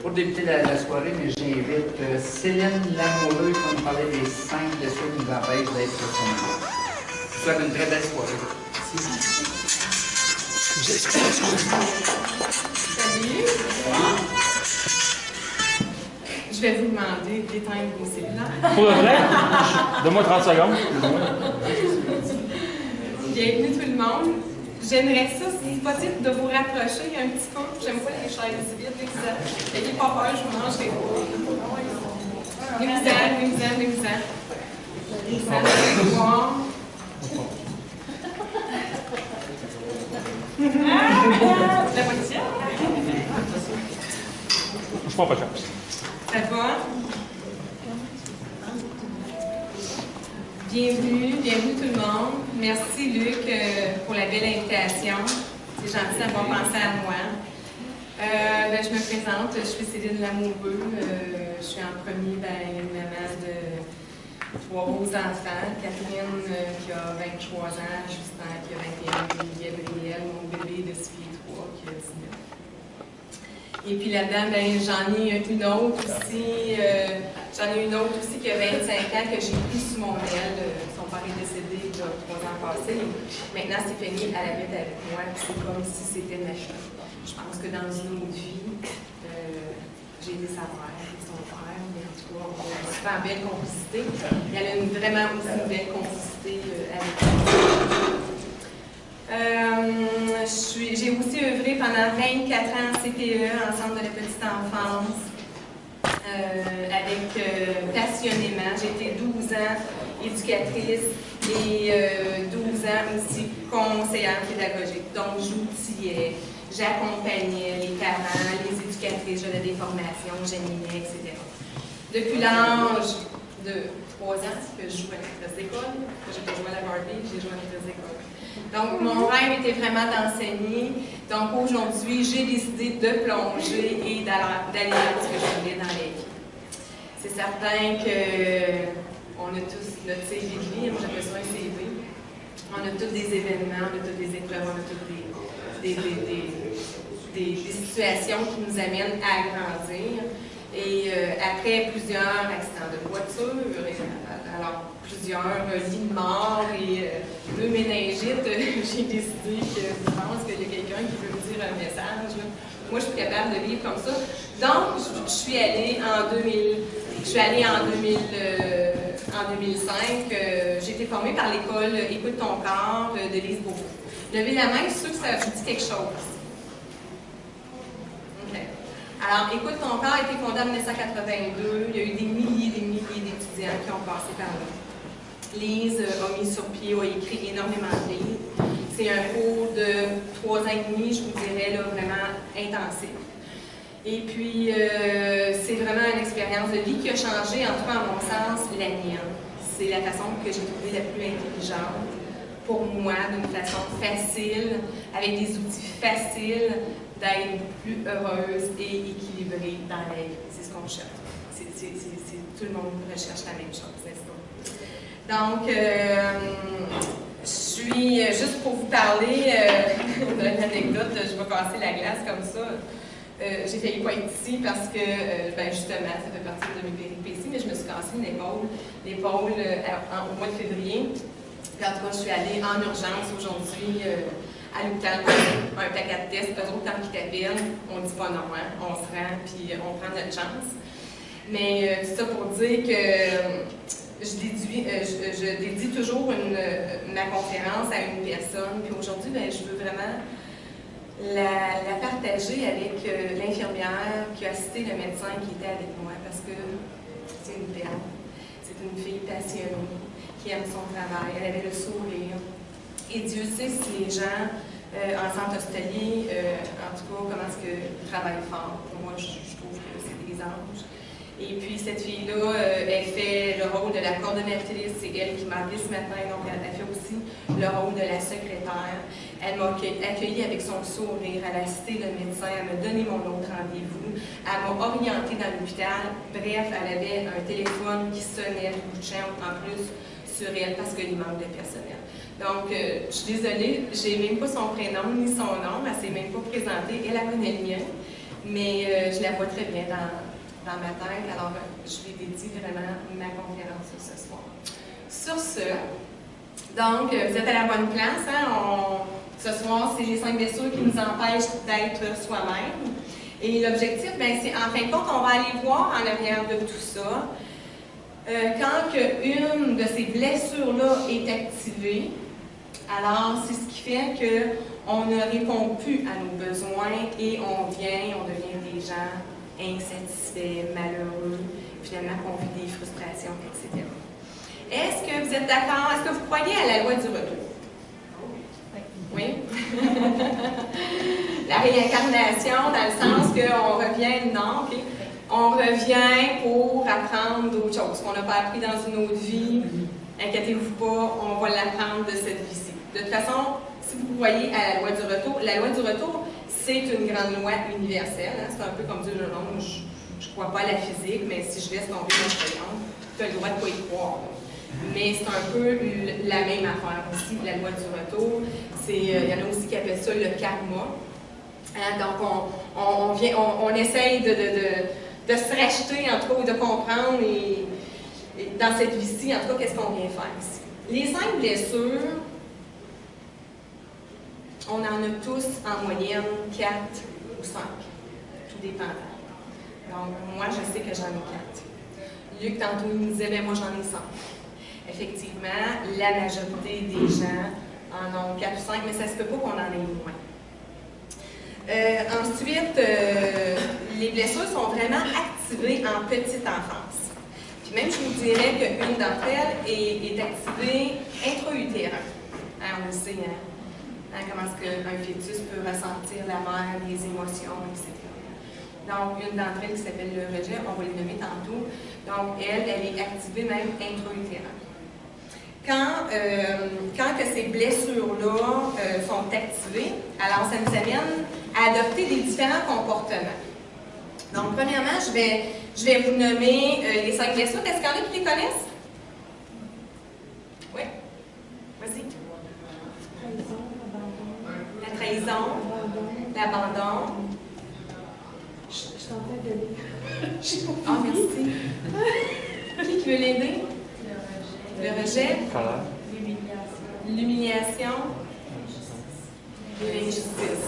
Pour débuter la soirée, j'invite Céline Lamoureux qui va nous parler des 5 blessures qui nous empêchent d'être personnels. Je vous souhaite une très belle soirée. Salut! Je vais vous demander d'éteindre vos cellulaires. Pour le vrai? Donne-moi 30 secondes. Bienvenue tout le monde. J'aimerais ça, si possible, de vous rapprocher un petit peu. J'aime pas les chaises vides, les ça. N'ayez pas peur, je vous mange les bras. La position? Je prends pas de chance. Ça va? Bienvenue tout le monde. Merci Luc pour la belle invitation. C'est gentil d'avoir pensé à moi. Je me présente, je suis Céline Lamoureux. Je suis en premier une maman de 3 beaux enfants. Catherine qui a 23 ans, Justin qui a 21, et Gabriel, mon bébé de 6 pieds 3 qui a 19. Et puis là-dedans, j'en ai une autre aussi. Qui a 25 ans, que j'ai pris sous mon aile. Son père est décédé il y a 3 ans passés. Maintenant, Stéphanie, elle habite avec moi. C'est comme si c'était ma fille. Je pense que dans une autre vie, j'ai aidé sa mère et son père. Mais en tout cas, on a une super belle complicité. Et elle a vraiment aussi une belle complicité avec moi. J'ai aussi œuvré pendant 24 ans en CPE, en centre de la petite enfance. Passionnément. J'ai été 12 ans éducatrice et 12 ans aussi conseillère pédagogique. Donc, j'outillais, j'accompagnais les parents, les éducatrices, je donnais des formations, j'animais, etc. Depuis l'âge de 3 ans que je jouais à maîtresse d'école, que j'ai pas joué à la Barbie, j'ai joué à maîtresse d'école. Donc, mon rêve était vraiment d'enseigner. Donc, aujourd'hui, j'ai décidé de plonger et d'aller vers ce que je voulais dans la vie. C'est certain qu'on a tous notre CV de vie, moi j'appelle ça un CV. On a tous des événements, on a tous des épreuves, on a tous des situations qui nous amènent à grandir. Et après plusieurs accidents de voiture, alors plusieurs lits de mort et 2 méningites, j'ai décidé que je pense qu'il y a quelqu'un qui veut me dire un message. Là. Moi, je suis capable de vivre comme ça. Donc, je suis allée en 2005. J'ai été formée par l'école Écoute ton corps de Lise Beauveau. Levez la main, ceux que ça vous dit quelque chose. Alors, Écoute ton corps a été fondé en 1982. Il y a eu des milliers d'étudiants qui ont passé par là. Lise a mis sur pied, a écrit énormément de livres. C'est un cours de 3 ans et demi, je vous dirais, là, vraiment intensif. Et puis, c'est vraiment une expérience de vie qui a changé, en tout cas, à mon sens, la mienne. C'est la façon que j'ai trouvée la plus intelligente pour moi, d'une façon facile, avec des outils faciles, d'être plus heureuse et équilibrée dans la vie. C'est ce qu'on cherche. Tout le monde recherche la même chose, n'est-ce pas? Donc, je suis, juste pour vous parler d'une anecdote, je vais casser la glace comme ça. J'ai failli pas être ici parce que, justement, ça fait partie de mes péripéties, mais je me suis cassé l'épaule au mois de février. Puis, en tout cas, je suis allée en urgence aujourd'hui à l'hôpital pour un paquet de tests. Eux autres, tant qu'ils t'appellent, on dit pas non, hein? On se rend, puis on prend notre chance. Mais tout ça pour dire que je dédie toujours ma conférence à une personne. Puis aujourd'hui, je veux vraiment la partager avec l'infirmière qui a assisté le médecin qui était avec moi, parce que c'est une perle. C'est une fille passionnée, qui aime son travail. Elle avait le sourire. Et Dieu sait si les gens en centre hospitalier, en tout cas, comment est-ce qu'ils travaillent fort. Moi, je trouve que c'est des anges. Et puis, cette fille-là, elle fait le rôle de la coordonnatrice. C'est elle qui m'a appelé ce matin, donc elle a fait aussi le rôle de la secrétaire. Elle m'a accueillie avec son sourire. Elle a assisté le médecin. Elle m'a donné mon autre rendez-vous. Elle m'a orientée dans l'hôpital. Bref, elle avait un téléphone qui sonnait du bout de champ en plus sur elle parce qu'il manque de personnel. Donc, je suis désolée, je n'ai même pas son prénom ni son nom. Elle ne s'est même pas présentée. Elle connaît le mien. mais je la vois très bien dans ma tête, alors je lui dédie vraiment ma conférence ce soir. Sur ce, donc, vous êtes à la bonne place, hein? Ce soir, c'est les 5 blessures qui nous empêchent d'être soi-même. Et l'objectif, c'est en fin de compte, on va aller voir en arrière de tout ça. Quand une de ces blessures-là est activée, alors c'est ce qui fait qu'on ne répond plus à nos besoins et on devient des gens insatisfaits, malheureux, finalement qu'on vit des frustrations, etc. Est-ce que vous êtes d'accord? Est-ce que vous croyez à la loi du retour? Oui? La réincarnation, dans le sens qu'on revient, non, ok? On revient pour apprendre d'autres choses qu'on n'a pas appris dans une autre vie. Inquiétez-vous pas, on va l'apprendre de cette vie-ci. De toute façon, si vous croyez à la loi du retour, c'est une grande loi universelle. Hein? C'est un peu comme dire, non, je ne crois pas à la physique, mais si je laisse tomber mon crayon, tu as le droit de ne pas y croire. Mais c'est un peu la même affaire aussi, la loi du retour. Il y en a aussi qui appellent ça le karma. Hein? Donc, on essaye de se racheter, en tout cas, ou de comprendre, et dans cette vie-ci, en tout cas, qu'est-ce qu'on vient faire ici. Les 5 blessures, on en a tous en moyenne 4 ou 5, tout dépend. Donc, moi, je sais que j'en ai 4. Luc, tantôt, il nous disait, moi, j'en ai 5. Effectivement, la majorité des gens en ont 4 ou 5, mais ça ne se peut pas qu'on en ait moins. Ensuite, les blessures sont vraiment activées en petite enfance. Puis même, je vous dirais qu'une d'entre elles est activée intra-utérin. On le sait, comment est-ce qu'un fœtus peut ressentir la mère, les émotions, etc. Donc, une d'entre elles qui s'appelle le rejet, on va les nommer tantôt. Donc, elle est activée même intra-utérin. Quand que ces blessures-là sont activées, alors ça nous amène à adopter des différents comportements. Donc, premièrement, je vais vous nommer les 5 blessures. Est-ce qu'il y en a qui les connaissent? Oui? Vas-y. La trahison, l'abandon. Je suis en train de lire. Ah, merci. Qui veut l'aider? Le rejet. L'humiliation. L'injustice.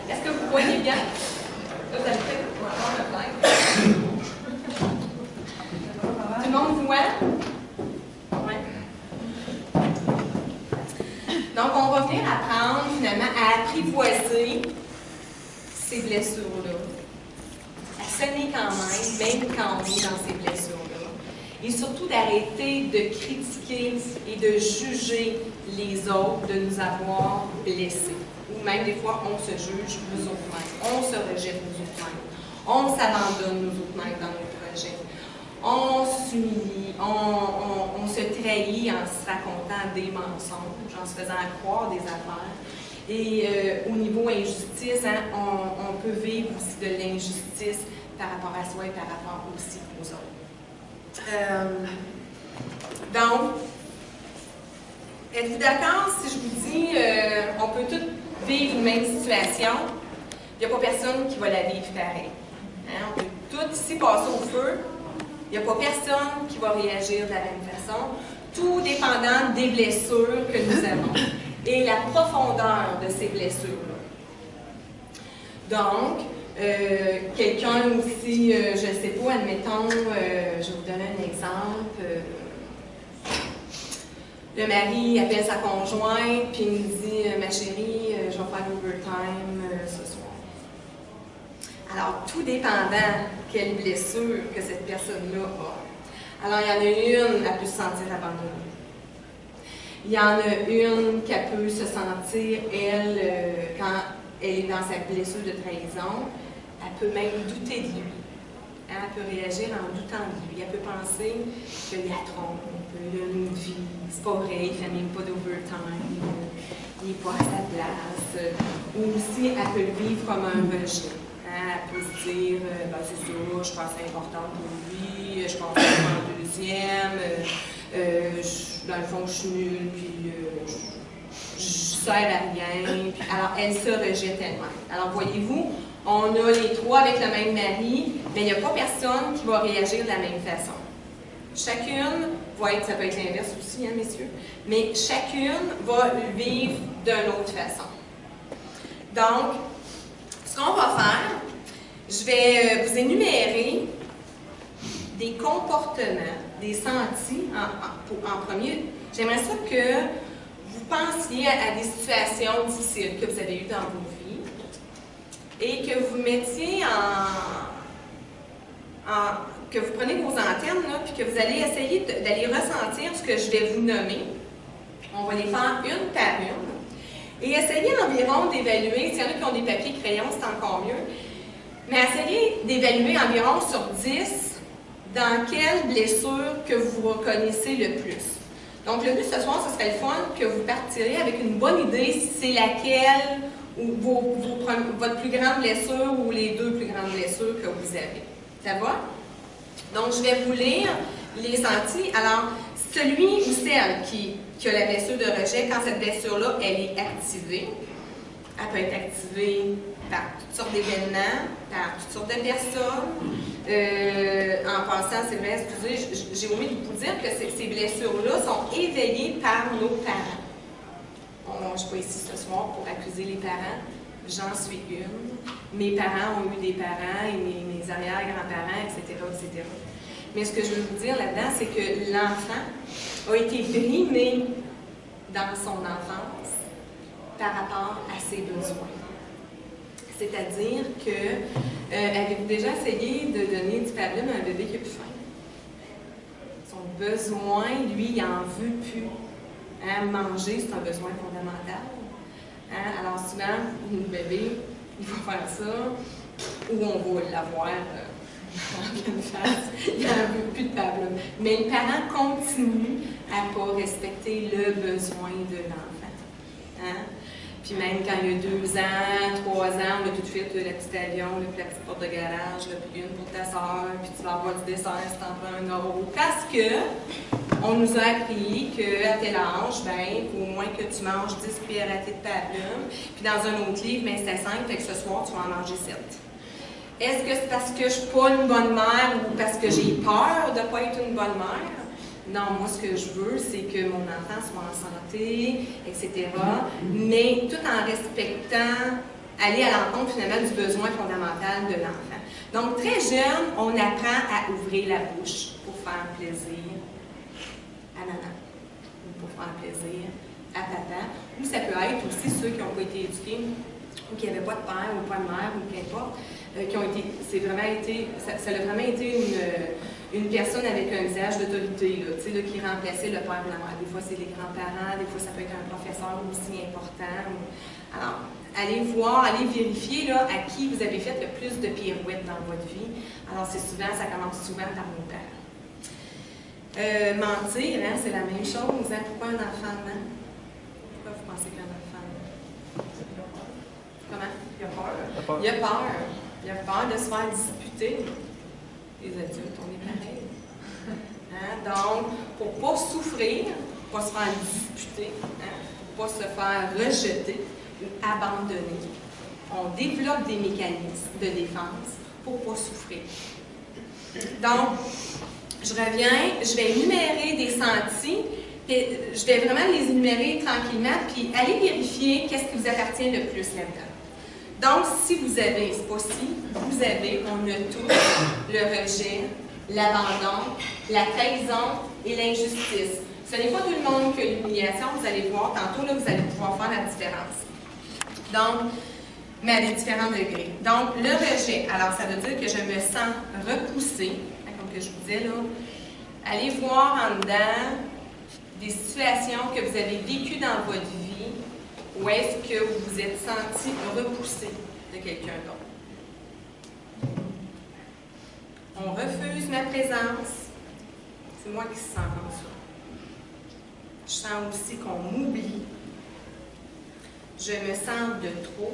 Est-ce que vous voyez bien? Là, ça le fait pour avoir le flag. Tout le monde voit? Oui. Donc, on va venir apprendre finalement à apprivoiser ces blessures-là. À s'aimer quand même quand on est dans ces blessures-là. Et surtout d'arrêter de critiquer et de juger les autres de nous avoir blessés. Ou même des fois, on se juge nous autres mêmes. On se rejette nous autres mêmes. On s'abandonne nous autres mêmes dans nos projets. On s'humilie, on se trahit en se racontant des mensonges, en se faisant croire des affaires. Et au niveau injustice, on peut vivre aussi de l'injustice par rapport à soi et par rapport aussi aux autres. Donc, êtes-vous d'accord si je vous dis on peut tous vivre une même situation, il n'y a pas personne qui va la vivre pareil. On peut tous ici passer au feu, il n'y a pas personne qui va réagir de la même façon, tout dépendant des blessures que nous avons et la profondeur de ces blessures-là. Donc, quelqu'un aussi, je ne sais pas, admettons, je vais vous donner un exemple. Le mari appelle sa conjointe, puis il me dit « Ma chérie, je vais faire l'overtime ce soir. » Alors, tout dépendant quelle blessure que cette personne-là a. Alors, il y en a une, elle peut se sentir abandonnée. Il y en a une qui peut se sentir, elle, quand elle est dans sa blessure de trahison, elle peut même douter de lui. Elle peut réagir en doutant de lui. Elle peut penser qu'il la trompe, qu'il a une vie, c'est pas vrai, il ne fait même pas d'overtime, il n'est pas à sa place. Ou aussi, elle peut le vivre comme un rejet. Elle peut se dire, c'est ça, je pense que c'est important pour lui, je pense que c'est en deuxième, dans le fond, je suis nulle, puis sers à rien, puis, alors elle se rejette elle-même. Alors voyez-vous, on a les trois avec le même mari, mais il n'y a pas personne qui va réagir de la même façon. Chacune va être, ça peut être l'inverse aussi, hein, messieurs, mais chacune va le vivre d'une autre façon. Donc, ce qu'on va faire, je vais vous énumérer des comportements, des sentis en premier. J'aimerais ça que vous pensiez à des situations difficiles que vous avez eues dans vos vies et que vous mettiez que vous prenez vos antennes, là, puis que vous allez essayer d'aller ressentir ce que je vais vous nommer. On va les faire une par une. Et essayez environ d'évaluer, s'il y en a qui ont des papiers crayons, c'est encore mieux, mais essayez d'évaluer environ sur 10 dans quelle blessure que vous reconnaissez le plus. Donc, le but ce soir, ce serait le fun que vous partiriez avec une bonne idée si c'est laquelle ou votre plus grande blessure ou les deux plus grandes blessures que vous avez. Ça va? Donc, je vais vous lire les sentis. Alors, celui ou celle qui a la blessure de rejet, quand cette blessure-là, elle est activée, elle peut être activée par toutes sortes d'événements, par toutes sortes de personnes. En passant, c'est vrai, excusez, j'ai omis de vous dire que ces blessures-là sont éveillées par nos parents. Je ne suis pas ici ce soir pour accuser les parents. J'en suis une. Mes parents ont eu des parents et mes arrière-grands-parents, etc., etc. Mais ce que je veux vous dire là-dedans, c'est que l'enfant a été brimé dans son enfance par rapport à ses besoins. C'est-à-dire que, avez-vous déjà essayé de donner du Pablum à un bébé qui n'a plus faim? Son besoin, lui, il n'en veut plus. Hein? Manger, c'est un besoin fondamental. Hein? Alors souvent, le bébé, il va faire ça, ou on va l'avoir en pleine face, il n'en veut plus de Pablum. Mais le parent continue à ne pas respecter le besoin de l'enfant. Hein? Puis même quand il y a 2 ans, 3 ans, on a tout de suite la petite avion, la petite porte de garage, puis une pour ta soeur, puis tu vas avoir du dessert si t'en prends un euro. Parce que on nous a appris qu'à tel âge, ben, il faut au moins que tu manges 10 cuillères à thé de Pablum. Puis dans un autre livre, ben, c'était 5, fait que ce soir, tu vas en manger 7. Est-ce que c'est parce que je ne suis pas une bonne mère ou parce que j'ai peur de ne pas être une bonne mère? Non, moi, ce que je veux, c'est que mon enfant soit en santé, etc., mais tout en respectant, aller à l'encontre, finalement, du besoin fondamental de l'enfant. Donc, très jeune, on apprend à ouvrir la bouche pour faire plaisir à maman, ou pour faire plaisir à papa, ou ça peut être aussi ceux qui n'ont pas été éduqués, ou qui n'avaient pas de père, ou pas de mère, ou qu'importe, qui ont été, ça a vraiment été une personne avec un visage d'autorité, là, qui remplaçait le père ou la mère. Des fois, c'est les grands-parents, des fois, ça peut être un professeur aussi important. Alors, allez voir, allez vérifier là, à qui vous avez fait le plus de pirouettes dans votre vie. Alors, ça commence souvent par nos parents. Mentir, hein, c'est la même chose. Hein? Pourquoi un enfant ment? Pourquoi vous pensez qu'un enfant ment? Comment? Il a peur. Il a peur. Il a peur de se faire disputer. Les adultes, on est pareil. Hein? Donc, pour ne pas souffrir, pour ne pas se faire disputer, hein? Pour ne pas se faire rejeter ou abandonner, on développe des mécanismes de défense pour ne pas souffrir. Donc, je reviens, je vais énumérer des sentis, puis je vais vraiment les énumérer tranquillement, puis allez vérifier qu'est-ce qui vous appartient le plus là-dedans. Donc, si vous avez, c'est pas si, vous avez, on a tous le rejet, l'abandon, la trahison et l'injustice. Ce n'est pas tout le monde qui a l'humiliation, vous allez voir, tantôt, là, vous allez pouvoir faire la différence. Donc, mais à des différents degrés. Donc, le rejet, alors ça veut dire que je me sens repoussée, comme que je vous disais, là. Allez voir en dedans des situations que vous avez vécues dans votre vie. Ou est-ce que vous vous êtes senti repoussé de quelqu'un d'autre? On refuse ma présence. C'est moi qui se sens comme ça. Je sens aussi qu'on m'oublie. Je me sens de trop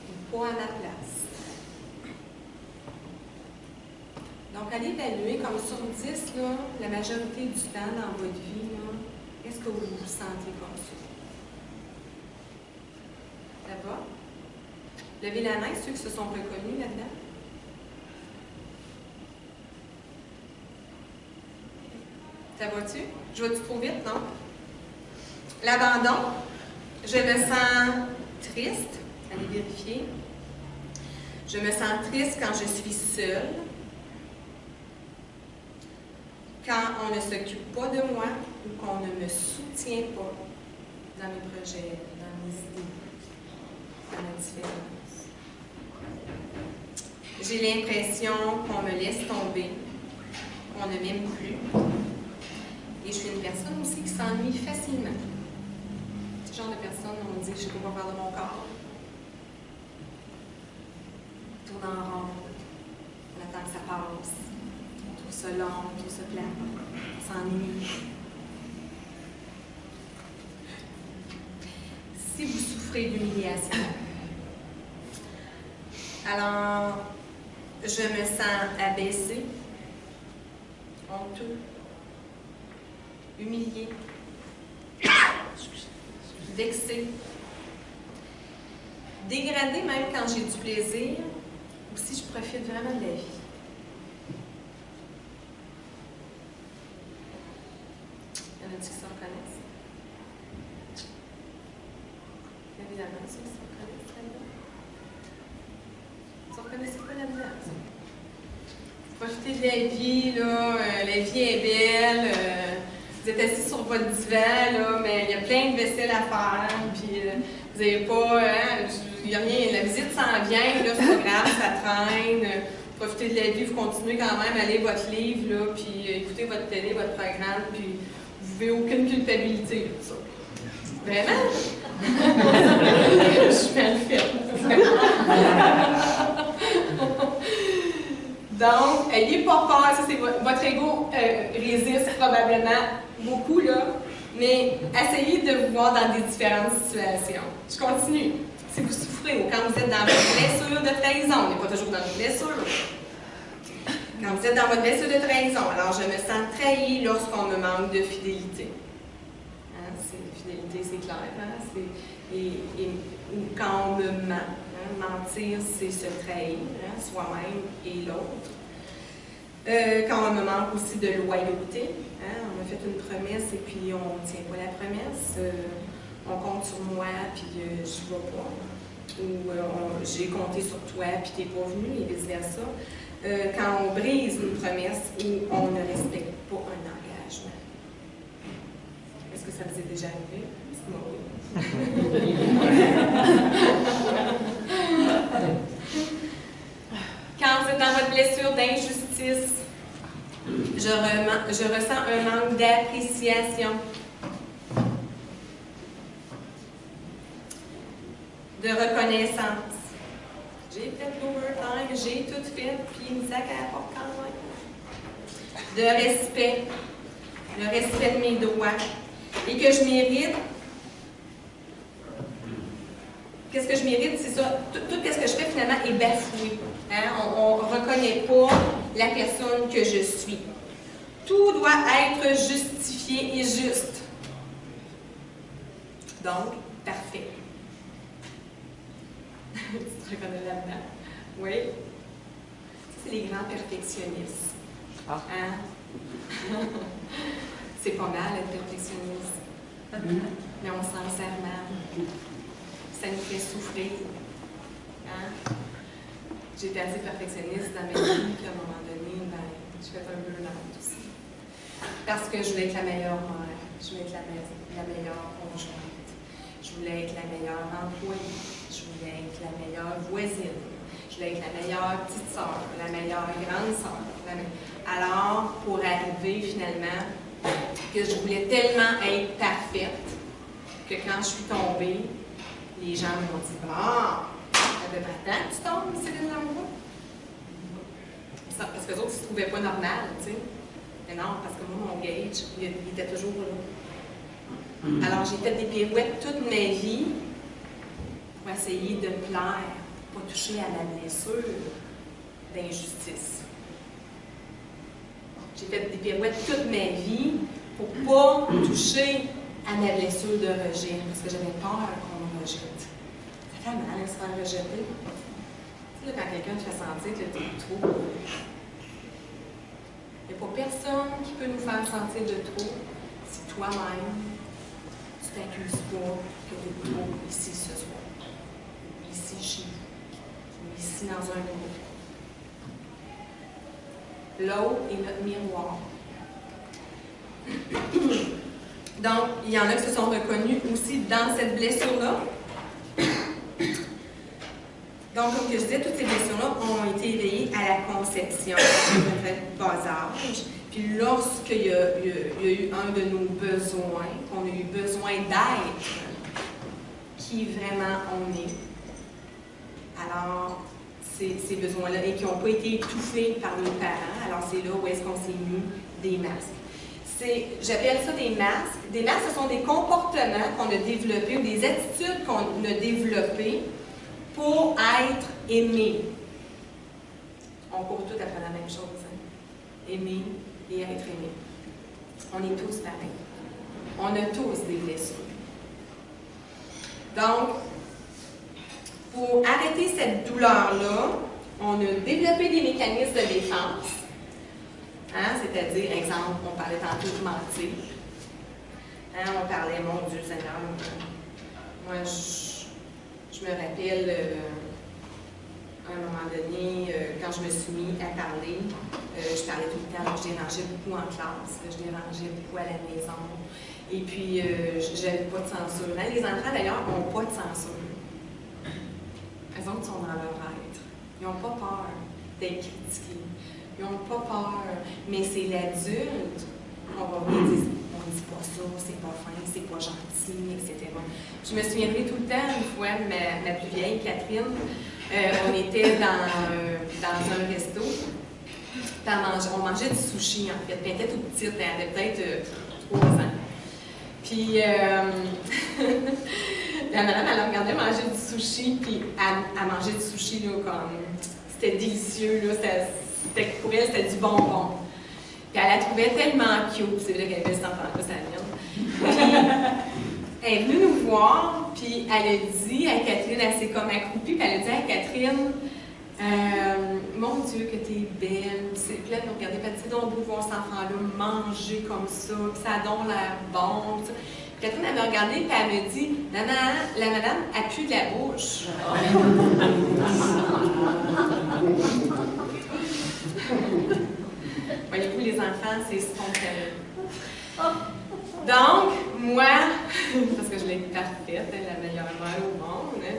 ou pas à ma place. Donc, allez évaluer comme sur 10, là, la majorité du temps dans votre vie, qu'est-ce que vous vous sentez comme ça? va. Levez la main, ceux qui se sont reconnus là-dedans. Ça va-tu? Je vais-tu trop vite, non? L'abandon. Je me sens triste. Allez vérifier. Je me sens triste quand je suis seule. Quand on ne s'occupe pas de moi ou qu'on ne me soutient pas dans mes projets, dans mes idées, dans ma différence. J'ai l'impression qu'on me laisse tomber, qu'on ne m'aime plus. Et je suis une personne aussi qui s'ennuie facilement. Ce genre de personne, on me dit que je ne sais pas quoi faire de mon corps. On tourne en rond, on attend que ça passe. On trouve ça long, on trouve ça plat, on s'ennuie. Si vous souffrez d'humiliation, alors je me sens abaissée, honteux, humiliée, vexée, dégradée même quand j'ai du plaisir ou si je profite vraiment de la vie. Il y en a-t-il qui se reconnaissent? Évidemment, ceux qui se reconnaissent là-dedans. Vous ne reconnaissez pas là-dedans, ça? Profitez de la vie, là, la vie est belle, vous êtes assis sur votre divan, là, mais il y a plein de vaisselle à faire, puis vous n'avez pas, il n'y a rien, la visite s'en vient, là, c'est pas grave, ça traîne, profitez de la vie, vous continuez quand même à lire votre livre, là, puis écoutez votre télé, votre programme, puis vous n'avez aucune culpabilité, là, ça. Vraiment? Je suis mal faite. Donc, ayez pas peur, ça c'est votre ego résiste probablement beaucoup, là, mais essayez de vous voir dans des différentes situations. Je continue. Si vous souffrez ou quand vous êtes dans votre blessure de trahison, on n'est pas toujours dans une blessure. Quand vous êtes dans votre blessure de trahison, alors je me sens trahi lorsqu'on me manque de fidélité. Hein, fidélité, c'est clair. Hein? Ou quand on me ment. Mentir, c'est se trahir, hein, soi-même et l'autre. Quand on me manque aussi de loyauté, hein, on m'a fait une promesse et puis on ne tient pas la promesse, on compte sur moi puis je ne vais pas, ou j'ai compté sur toi puis tu n'es pas venu et vice-versa. Quand on brise une promesse ou on ne respecte pas un engagement. Est-ce que ça vous est déjà arrivé? Dites-moi oui. Quand vous êtes dans votre blessure d'injustice, je ressens un manque d'appréciation, de reconnaissance. J'ai fait l'overtime, j'ai tout fait, puis il me sac à la porte quand même. De respect, le respect de mes droits, et que je mérite. Qu'est-ce que je mérite? C'est ça. Tout ce que je fais, finalement, est bafoué. Hein? On ne reconnaît pas la personne que je suis. Tout doit être justifié et juste. Donc, parfait. Tu te reconnais là-dedans? Oui. Ça, c'est les grands perfectionnistes. Ah. Hein? C'est pas mal, être perfectionniste. Mais on s'en sert mal. Ça nous fait souffrir. Hein? J'ai été assez perfectionniste dans ma vie, puis à un moment donné, je fais un burn-out aussi. Parce que je voulais être la meilleure mère, je voulais être la meilleure conjointe, je voulais être la meilleure employée, je voulais être la meilleure voisine, je voulais être la meilleure petite sœur, la meilleure grande sœur. Alors, pour arriver finalement, que je voulais tellement être parfaite, que quand je suis tombée, les gens m'ont dit « Ah, ça fait pas tant que tu tombes, Céline Langlois? » Parce que les autres, ils ne se trouvaient pas normal, tu sais. Mais non, parce que moi, mon gauge, il était toujours là. Alors, j'ai fait des pirouettes toute ma vie pour essayer de plaire, pour pas toucher à ma blessure d'injustice. J'ai fait des pirouettes toute ma vie pour ne pas toucher à ma blessure de rejet, parce que j'avais peur qu'on me rejette. Ça mal à se faire rejeter. Tu sais, là, quand quelqu'un te fait sentir que tu es trop, il n'y a pas personne qui peut nous faire sentir de trop si toi-même, tu ne t'accuses pas que tu es trop ici ce soir, ici chez vous, ou ici dans un groupe. L'autre est notre miroir. Donc, il y en a qui se sont reconnus aussi dans cette blessure-là. Donc, comme je disais, toutes ces blessures-là ont été éveillées à la conception, en fait, bas âge. Puis lorsqu'il y a eu un de nos besoins, qu'on a eu besoin d'être qui vraiment on est, alors ces besoins-là, et qui n'ont pas été étouffés par nos parents, alors c'est là où est-ce qu'on s'est mis des masques. J'appelle ça des masques. Des masques, ce sont des comportements qu'on a développés ou des attitudes qu'on a développées pour être aimé. On court tout après la même chose. Hein? Aimer et être aimé. On est tous pareils. On a tous des blessures. Donc, pour arrêter cette douleur-là, on a développé des mécanismes de défense. Hein? C'est-à-dire, exemple, on parlait tantôt de mentir. Hein? On parlait, mon Dieu Seigneur, moi, je me rappelle, à un moment donné, quand je me suis mis à parler, je parlais tout le temps, je dérangeais beaucoup en classe, je dérangeais beaucoup à la maison. Et puis, je n'avais pas de censure. Hein? Les enfants, d'ailleurs, n'ont pas de censure. Eux autres sont dans leur être. Ils n'ont pas peur d'être critiqués. Ils n'ont pas peur. Mais c'est l'adulte qu'on va venir dire, on ne dit pas ça, c'est pas fin, c'est pas gentil, etc. Je me souviendrai tout le temps, une fois, ma plus vieille, Catherine, on était dans un resto, on mangeait du sushi, en fait. Puis elle était toute petite, elle avait peut-être 3 ans. Puis, la madame, elle regardait manger du sushi, puis elle mangeait du sushi, là, comme, c'était délicieux, là, pour elle, c'était du bonbon. Puis elle la trouvait tellement cute, c'est vrai qu'elle avait cet enfant-là, sa mienne. Elle est venue nous voir, puis elle a dit à Catherine, elle s'est comme accroupie, puis elle a dit à Catherine, mon Dieu, que t'es belle, c'est plein de nous regarder, puis c'est donc beau de voir cet enfant-là manger comme ça, puis ça a donc l'air bon. Puis Catherine, elle m'a regardée, puis elle m'a dit, la madame a pu de la bouche. Voyez-vous, les enfants, c'est spontané. Donc, moi, parce que je l'ai parfaite, la meilleure mère au monde, hein,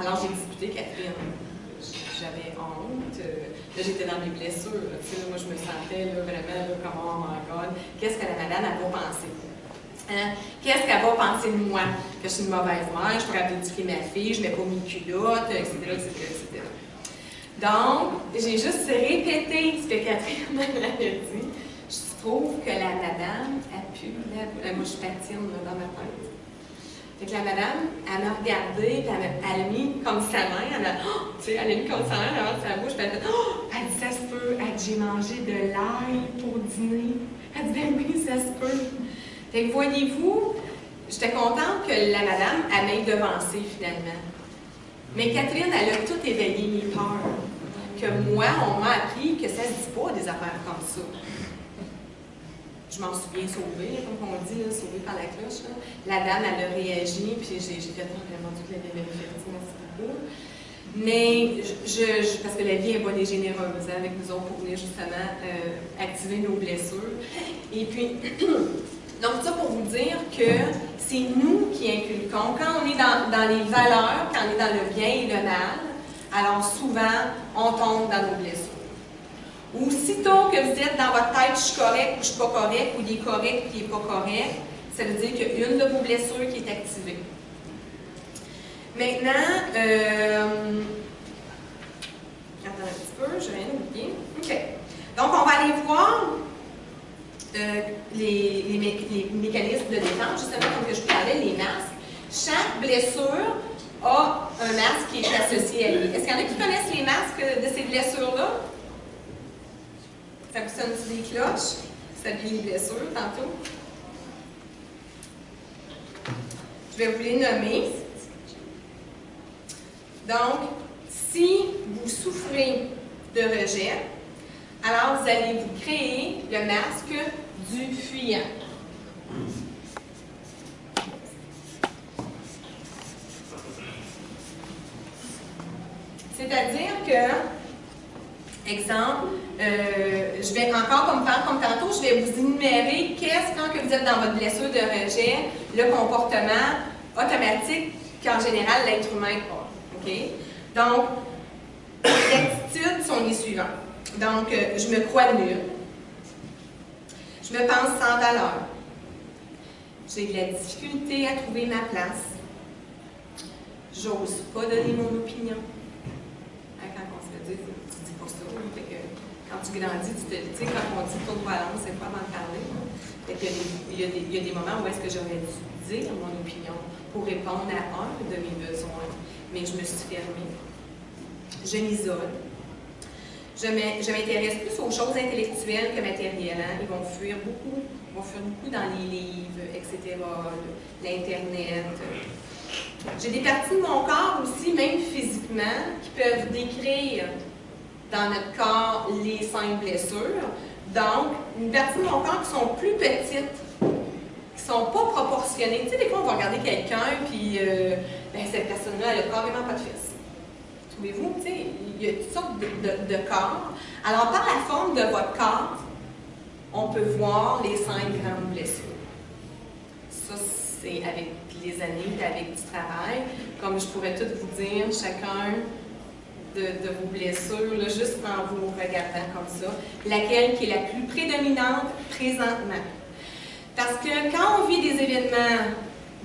alors j'ai discuté Catherine. J'avais honte. Là, j'étais dans mes blessures. Tu sais, moi, je me sentais là, vraiment là, comme, oh my God, qu'est-ce que la madame elle va penser? Hein? Qu'est-ce qu'elle va penser de moi? Que je suis une mauvaise mère, je pourrais éduquer ma fille, je ne mets pas mes culottes, etc. Donc, j'ai juste répété ce que Catherine m'avait dit. Je trouve que la madame a pu. Moi, je patine là, dans ma tête. Fait que la madame, elle m'a regardée, puis elle a mis comme sa main, elle a mis comme sa main devant sa bouche, puis elle a fait, elle dit, ça se peut, elle dit, j'ai mangé de l'ail pour dîner. Elle dit, ben oui, ça se peut. Fait que voyez-vous, j'étais contente que la madame, elle m'ait devancée finalement. Mais Catherine, elle a tout éveillé mes peurs. Que moi, on m'a appris que ça se dit pas des affaires comme ça. Je m'en suis bien sauvée, comme on dit, là, sauvée par la cloche. Là. La dame, elle a réagi, puis j'ai fait, mon Dieu, que la vie avait fait, merci beaucoup. Mais, parce que la vie est bonne et généreuse hein, avec nous autres pour venir justement activer nos blessures. Et puis, donc ça pour vous dire que c'est nous qui inculquons. Quand on est dans les valeurs, quand on est dans le bien et le mal, alors souvent, on tombe dans nos blessures. Ou sitôt que vous êtes dans votre tête, je suis correct ou je suis pas correct, ou il est correct ou il n'est pas correct, ça veut dire qu'il y a une de vos blessures qui est activée. Maintenant, attends un petit peu, je viens d'oublier. OK. Donc, on va aller voir les mécanismes de défense, justement, comme que je parlais, les masques. Chaque blessure a un masque qui est associé à lui. Est-ce qu'il y en a qui connaissent les masques de ces blessures-là? Ça vous sonne-tu des cloches? Ça vient les blessures tantôt. Je vais vous les nommer. Donc, si vous souffrez de rejet, alors vous allez vous créer le masque du fuyant. C'est-à-dire que, exemple, je vais encore faire comme tantôt, je vais vous énumérer quand que vous êtes dans votre blessure de rejet, le comportement automatique qu'en général l'être humain a. Okay? Donc, les attitudes sont les suivantes. Donc, je me crois nulle. Je me pense sans valeur. J'ai de la difficulté à trouver ma place. J'ose pas donner mon opinion. Quand on se le dit, tu dis pas ça. Fait que quand tu grandis, tu sais, quand on dit taux de violence, c'est pas d'en parler. Fait que il y a des moments où est-ce que j'aurais dû dire mon opinion pour répondre à un de mes besoins, mais je me suis fermée. Je m'isole. Je m'intéresse plus aux choses intellectuelles que matérielles. Hein? Ils vont fuir beaucoup dans les livres, etc., l'Internet. J'ai des parties de mon corps aussi, même physiquement, qui peuvent décrire dans notre corps les 5 blessures. Donc, une partie de mon corps qui sont plus petites, qui ne sont pas proportionnées. Tu sais, des fois, on va regarder quelqu'un, puis cette personne-là, elle n'a carrément pas de fesses. Trouvez-vous, tu sais, il y a toutes sortes de corps. Alors, par la forme de votre corps, on peut voir les 5 grandes blessures. Ça, c'est avec les années, avec du travail. Comme je pourrais tout vous dire, chacun de vos blessures, là, juste en vous regardant comme ça, laquelle qui est la plus prédominante présentement. Parce que quand on vit des événements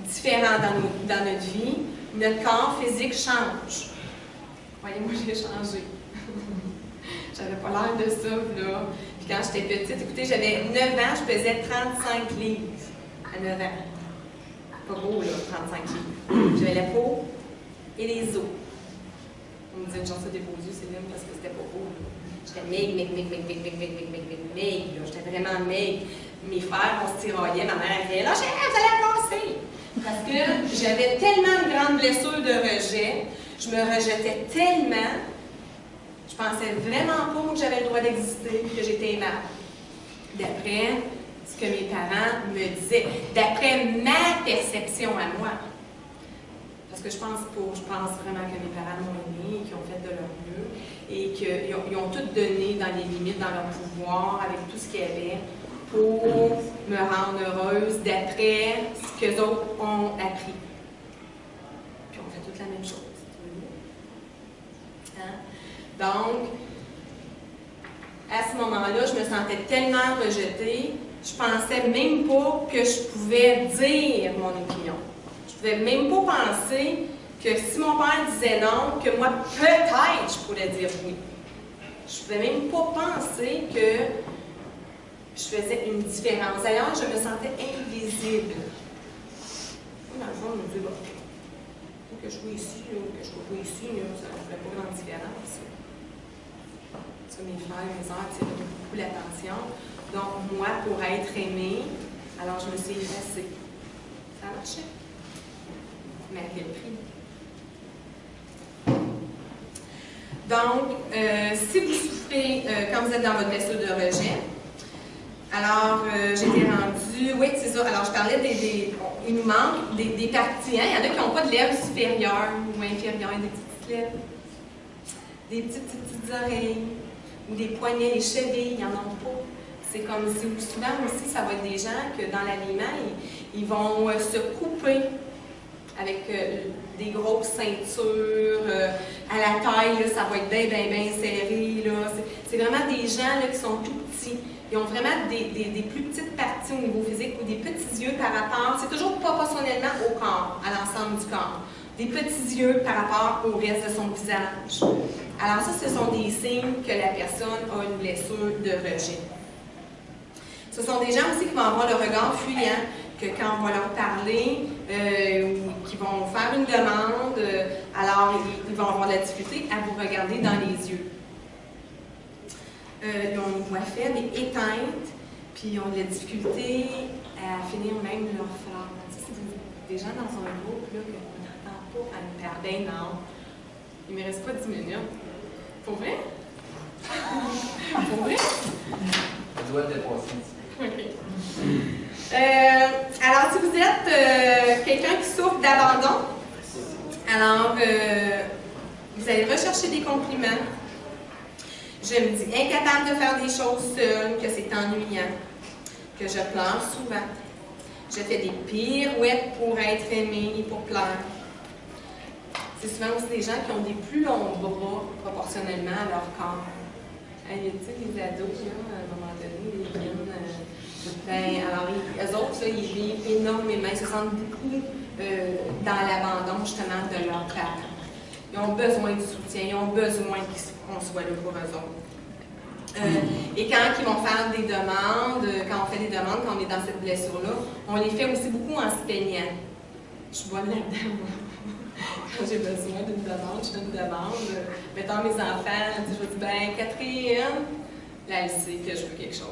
différents dans notre vie, notre corps physique change. Voyez-moi, j'ai changé. J'avais pas l'air de ça, là. Puis quand j'étais petite, écoutez, j'avais 9 ans, je pesais 35 livres à 9 ans. Pas beau, là, 35 livres. J'avais la peau et les os. On me disait une chanson des beaux yeux, Céline, parce que c'était pas beau. J'étais maigre. J'étais vraiment maigre. Mes frères, on se tiraillait. Ma mère, elle disait, là, vous allez passer. Parce que j'avais tellement de grandes blessures de rejet. Je me rejetais tellement, je pensais vraiment pas que j'avais le droit d'exister, que j'étais aimable. D'après ce que mes parents me disaient, d'après ma perception à moi. Parce que je pense vraiment que mes parents m'ont aimé, qu'ils ont fait de leur mieux, et qu'ils ont tout donné dans les limites, dans leur pouvoir, avec tout ce qu'il y avait, pour me rendre heureuse, d'après ce qu'eux autres ont appris. Puis on fait toute la même chose. Donc, à ce moment-là, je me sentais tellement rejetée, je pensais même pas que je pouvais dire mon opinion. Je pouvais même pas penser que si mon père disait non, que moi, peut-être, je pourrais dire oui. Je pouvais même pas penser que je faisais une différence. D'ailleurs, je me sentais invisible. Dans le fond, on me dit, que je sois ici, ou que je ne sois pas ici, ça ne ferait pas grande différence. Ça, mes frères et mes sœurs tirent beaucoup l'attention. Donc, moi, pour être aimée, alors je me suis effacée. Ça marchait. Mais à quel prix? Donc, si vous souffrez, quand vous êtes dans votre blessure de rejet, alors, j'étais rendue, oui, c'est ça. Alors, je parlais il nous manque des parties. Hein? Il y en a qui n'ont pas de lèvres supérieures ou inférieures, des petites lèvres, des petites oreilles, ou des poignets, les chevilles, ils n'en ont pas. C'est comme si, souvent aussi, ça va être des gens que dans l'habillement, ils vont se couper avec des grosses ceintures, à la taille, là, ça va être bien serré. C'est vraiment des gens là, qui sont tout petits. Ils ont vraiment des plus petites parties au niveau physique ou des petits yeux par rapport, c'est toujours proportionnellement au corps, à l'ensemble du corps. Des petits yeux par rapport au reste de son visage. Alors ça, ce sont des signes que la personne a une blessure de rejet. Ce sont des gens aussi qui vont avoir le regard fuyant, que quand on va leur parler, ou qui vont faire une demande, alors ils vont avoir de la difficulté à vous regarder dans les yeux. Ils ont une voix faible et éteinte, puis ils ont de la difficulté à finir même leur phrase. C'est des gens dans un groupe là, qu'on n'entend pas à une parler, non. Il ne me reste pas 10 minutes. Pour vrai? Pour vrai? Ça doit dépasser. OK. Alors, si vous êtes quelqu'un qui souffre d'abandon, alors vous allez rechercher des compliments. Je me dis incapable de faire des choses seule, que c'est ennuyant, que je pleure souvent. Je fais des pirouettes pour être aimée et pour plaire. C'est souvent aussi des gens qui ont des plus longs bras proportionnellement à leur corps. Tu sais, les ados, là, à un moment donné, les jeunes, alors, eux autres, là, ils vivent énormément, ils se sentent beaucoup dans l'abandon, justement, de leurs parents. Ils ont besoin de soutien, ils ont besoin qu'on soit là pour eux autres. Et quand ils vont faire des demandes, quand on fait des demandes, quand on est dans cette blessure-là, on les fait aussi beaucoup en se peignant. Je suis bonne là-dedans, moi. Quand j'ai besoin d'une demande, je fais une demande. Mettons mes enfants, je me dis, ben Catherine, là, elle sait que je veux quelque chose.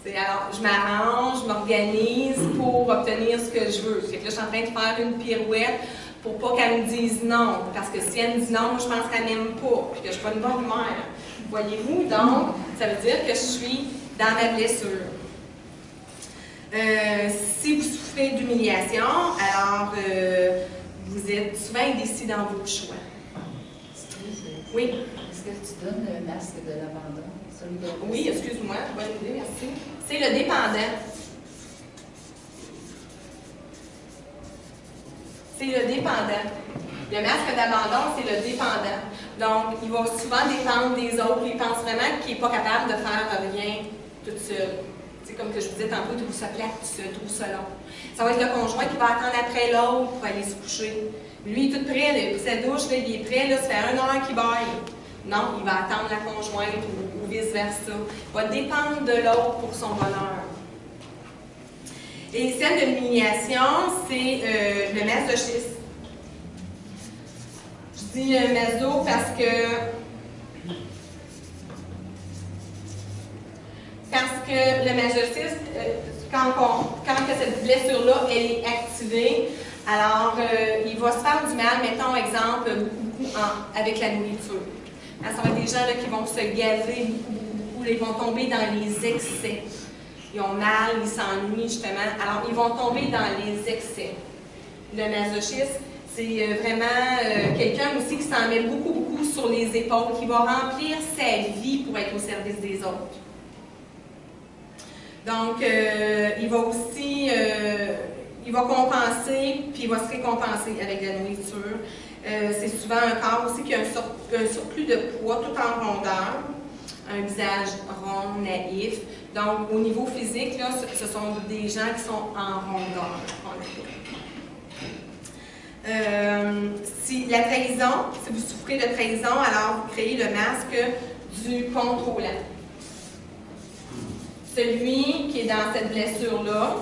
Alors, je m'arrange, je m'organise pour obtenir ce que je veux. Fait que là, je suis en train de faire une pirouette pour pas qu'elle me dise non. Parce que si elle me dit non, moi, je pense qu'elle m'aime pas, puis que je suis pas une bonne mère. Voyez-vous? Donc, ça veut dire que je suis dans ma blessure. Si vous souffrez d'humiliation, alors vous êtes souvent indécis dans vos choix. Oui? Est-ce que tu donnes le masque de l'abandon? Oui, excuse-moi, bonne idée, merci. C'est le dépendant. C'est le dépendant. Le masque d'abandon, c'est le dépendant. Donc, il va souvent dépendre des autres. Il pense vraiment qu'il n'est pas capable de faire rien tout seul. C'est comme que je vous disais tantôt, il trouve ça plate tout seul, trouve ça long. Ça va être le conjoint qui va attendre après l'autre pour aller se coucher. Lui, il est tout prêt, là, il a pris sa douche, là, il est prêt, là, ça fait 1 heure qu'il baille. Non, il va attendre la conjointe ou vice-versa. Il va dépendre de l'autre pour son bonheur. Et celle de l'humiliation, c'est le masochisme. Je dis maso parce que le masochisme, quand cette blessure-là elle est activée, alors il va se faire du mal, mettons exemple, beaucoup avec la nourriture. Alors, ça va être des gens là, qui vont se gazer beaucoup, ils vont tomber dans les excès. Ils ont mal, ils s'ennuient justement, alors ils vont tomber dans les excès. Le masochisme, c'est vraiment quelqu'un aussi qui s'en met beaucoup sur les épaules, qui va remplir sa vie pour être au service des autres. Donc, il va aussi, il va compenser, puis il va se récompenser avec la nourriture. C'est souvent un corps aussi qui a un surplus de poids tout en rondeur, un visage rond, naïf. Donc, au niveau physique, là, ce sont des gens qui sont en rondeur. Si la trahison, si vous souffrez de trahison, alors vous créez le masque du contrôlant. Celui qui est dans cette blessure-là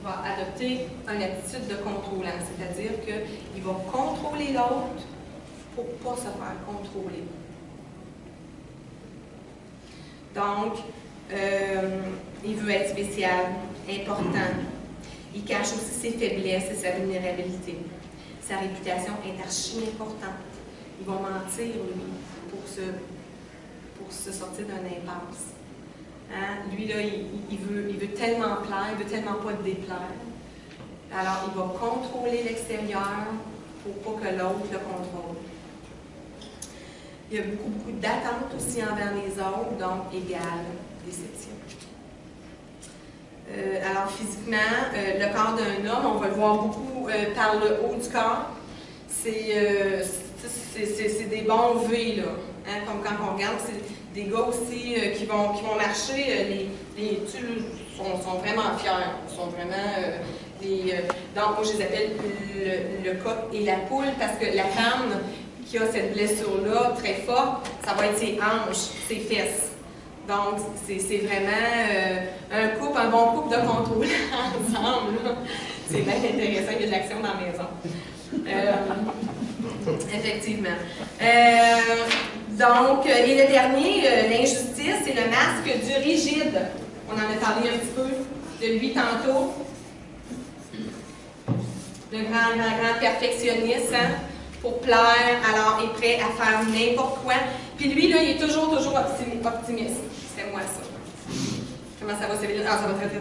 va adopter une attitude de contrôlant, c'est-à-dire qu'il va contrôler l'autre pour ne pas se faire contrôler. Donc, il veut être spécial, important. Il cache aussi ses faiblesses et sa vulnérabilité. Sa réputation est archi importante. Il va mentir, lui, pour se sortir d'un impasse. Hein? Lui, là, il veut tellement plaire, il veut tellement pas déplaire. Alors, il va contrôler l'extérieur pour pas que l'autre le contrôle. Il y a beaucoup d'attentes aussi envers les autres, donc égale déception. Alors, physiquement, le corps d'un homme, on va le voir beaucoup par le haut du corps. C'est des bons V, là. Hein, comme quand on regarde, c'est des gars aussi qui vont marcher. Les sont vraiment fiers. Ils sont vraiment donc, moi, je les appelle le coq et la poule parce que la femme qui a cette blessure-là très forte, ça va être ses hanches, ses fesses. Donc, c'est vraiment un bon couple de contrôle ensemble. C'est bien intéressant, il y a de l'action dans la maison. Effectivement. Donc, et le dernier, l'injustice, c'est le masque du rigide. On en a parlé un petit peu de lui tantôt. Le grand perfectionniste, hein? pour plaire, alors est prêt à faire n'importe quoi. Puis lui, là, il est toujours optimiste. C'est moi, ça. Comment ça va, Céline? Ah, ça va très bien,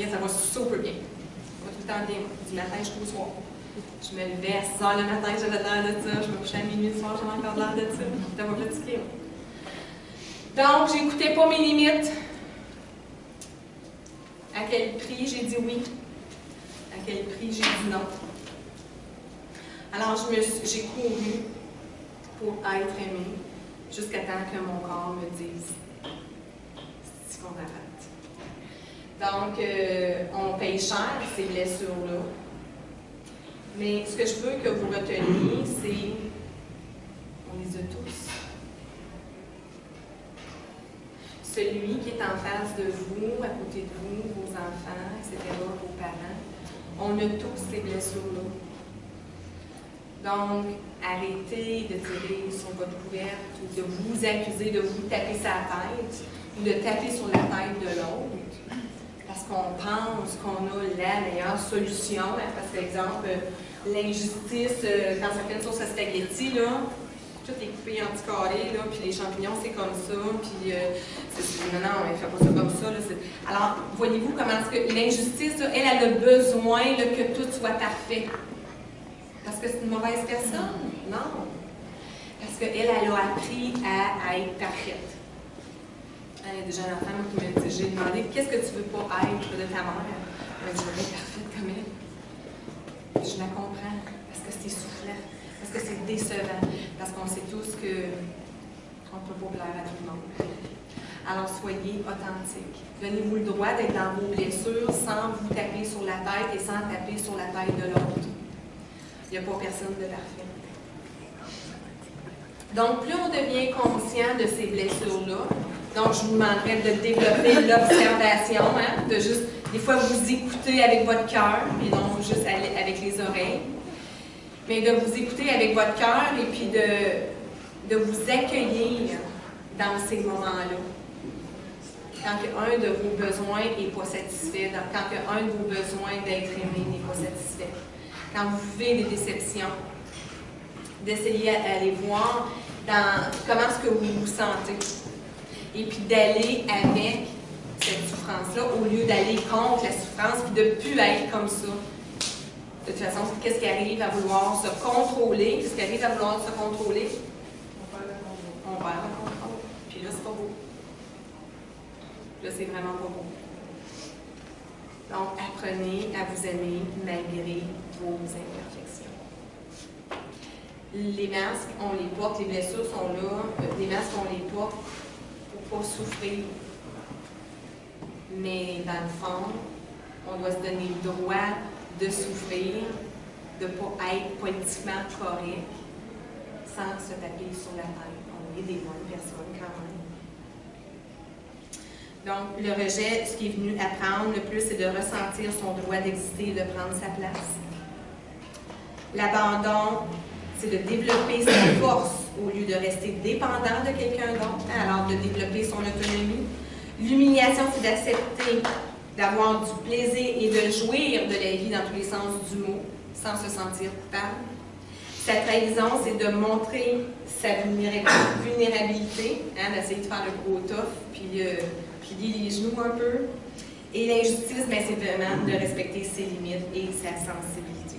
ça va super bien. Ça va tout le temps bien, du matin jusqu'au soir. Je me levais à 6 h le matin, j'avais l'air de ça. Je me couchais à minuit le soir, j'avais encore l'air de ça. Ça va fatiguer. Donc, j'écoutais pas mes limites. À quel prix j'ai dit oui? À quel prix j'ai dit non? Alors, j'ai couru pour être aimée jusqu'à temps que mon corps me dise c'est qu'on arrête. Donc, on paye cher ces blessures-là. Mais ce que je veux que vous reteniez, c'est on les a tous. Celui qui est en face de vous, à côté de vous, vos enfants, etc., vos parents, on a tous ces blessures-là. Donc, arrêtez de tirer sur votre couverte ou de vous accuser, de vous taper sa tête ou de taper sur la tête de l'autre parce qu'on pense qu'on a la meilleure solution. Hein, parce que, par exemple, l'injustice, quand ça fait une sauce à spaghetti, là, tout est coupé en petits carrés, là, puis les champignons, c'est comme ça, puis non, il ne fait pas ça comme ça. Là, alors, voyez-vous comment est-ce que l'injustice, là, elle a besoin là, que tout soit parfait. Parce que c'est une mauvaise personne? Non. Parce qu'elle a appris à être parfaite. Il y a déjà un enfant qui m'a dit, j'ai demandé, qu'est-ce que tu veux pas être de ta mère? Elle m'a dit, je veux être parfaite comme elle. Je la comprends, parce que c'est soufflant, parce que c'est décevant, parce qu'on sait tous qu'on ne peut pas plaire à tout le monde. Alors, soyez authentiques. Donnez-vous le droit d'être dans vos blessures sans vous taper sur la tête et sans taper sur la tête de l'autre. Il n'y a pas personne de parfait. Donc, plus on devient conscient de ces blessures-là, donc je vous demanderais de développer l'observation, hein, de juste, des fois, vous écouter avec votre cœur, et non juste avec les oreilles, mais de vous écouter avec votre cœur et puis de vous accueillir dans ces moments-là. Quand un de vos besoins n'est pas satisfait, quand un de vos besoins d'être aimé n'est pas satisfait. Quand vous vivez des déceptions, d'essayer d'aller voir comment est-ce que vous vous sentez. Et puis d'aller avec cette souffrance-là, au lieu d'aller contre la souffrance, puis de ne plus être comme ça. De toute façon, qu'est-ce qui arrive à vouloir se contrôler? Qu'est-ce qui arrive à vouloir se contrôler? On perd le contrôle. Puis là, c'est pas beau. Là, c'est vraiment pas beau. Donc, apprenez à vous aimer malgré vos imperfections. Les masques, on les porte, les blessures sont là. Les masques, on les porte pour ne pas souffrir. Mais dans le fond, on doit se donner le droit de souffrir, de ne pas être politiquement correct, sans se taper sur la tête. On est des bonnes personnes quand même. Donc, le rejet, ce qui est venu apprendre le plus, c'est de ressentir son droit d'exister et de prendre sa place. L'abandon, c'est de développer sa force au lieu de rester dépendant de quelqu'un d'autre, alors de développer son autonomie. L'humiliation, c'est d'accepter d'avoir du plaisir et de jouir de la vie dans tous les sens du mot, sans se sentir coupable. Sa trahison, c'est de montrer sa vulnérabilité, hein, d'essayer de faire le gros tough, puis plier les genoux un peu. Et l'injustice, ben, c'est vraiment de respecter ses limites et sa sensibilité.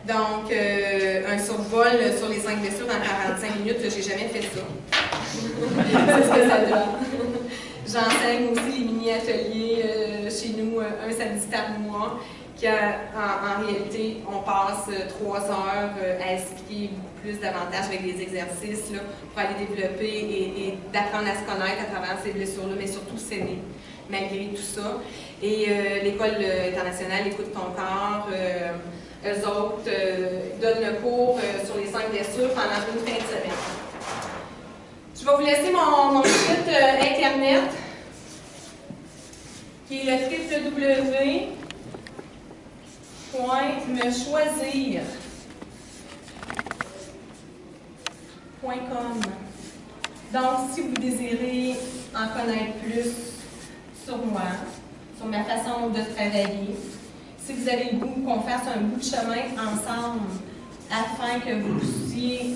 Donc, un survol sur les 5 blessures en 45 minutes, j'ai jamais fait ça. C'est ce que ça donne. J'enseigne aussi les mini-ateliers chez nous, un samedi par mois, en réalité, on passe 3 heures à expliquer beaucoup plus davantage avec des exercices là, pour aller développer et d'apprendre à se connaître à travers ces blessures-là, mais surtout s'aimer, malgré tout ça. Et l'École internationale Écoute ton corps, eux autres donnent le cours sur les 5 blessures pendant une fin de semaine. Je vais vous laisser mon site internet, qui est le www.mechoisir.com. Donc, si vous désirez en connaître plus sur moi, sur ma façon de travailler, si vous avez le goût qu'on fasse un bout de chemin ensemble afin que vous puissiez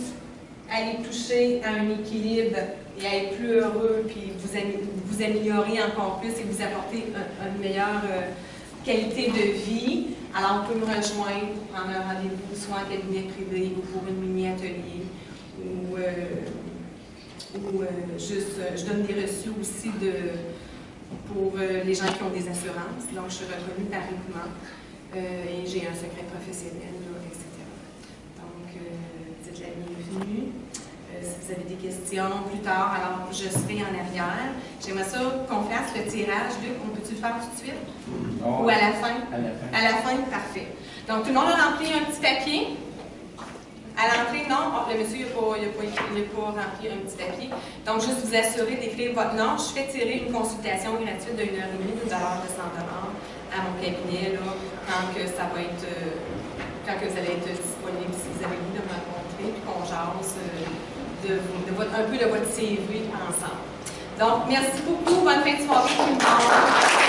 aller toucher à un équilibre et à être plus heureux, puis vous améliorer encore plus et vous apporter une meilleure qualité de vie. Alors, on peut me rejoindre pour prendre un rendez-vous, soit en cabinet privé ou pour une mini-atelier, ou juste, je donne des reçus aussi pour les gens qui ont des assurances. Donc, je suis reconnue tariffement et j'ai un secret professionnel, là, etc. Donc, dites la bienvenue. Si vous avez des questions plus tard, alors je serai en arrière. J'aimerais ça qu'on fasse le tirage. Luc, on peut-tu le faire tout de suite? Non. Ou à la fin? À la fin. À la fin, parfait. Donc, tout le monde a rempli un petit papier. À l'entrée, non. Oh, le monsieur n'a pas rempli un petit papier. Donc, juste vous assurer d'écrire votre nom. Je fais tirer une consultation gratuite de 1h30 d'une valeur de 100 $ à mon cabinet, là, quand ça va être, quand vous allez être disponible, si vous avez envie de me rencontrer, puis qu'on jase un peu de votre CV ensemble. Donc, merci beaucoup. Bonne fin de soirée tout le monde.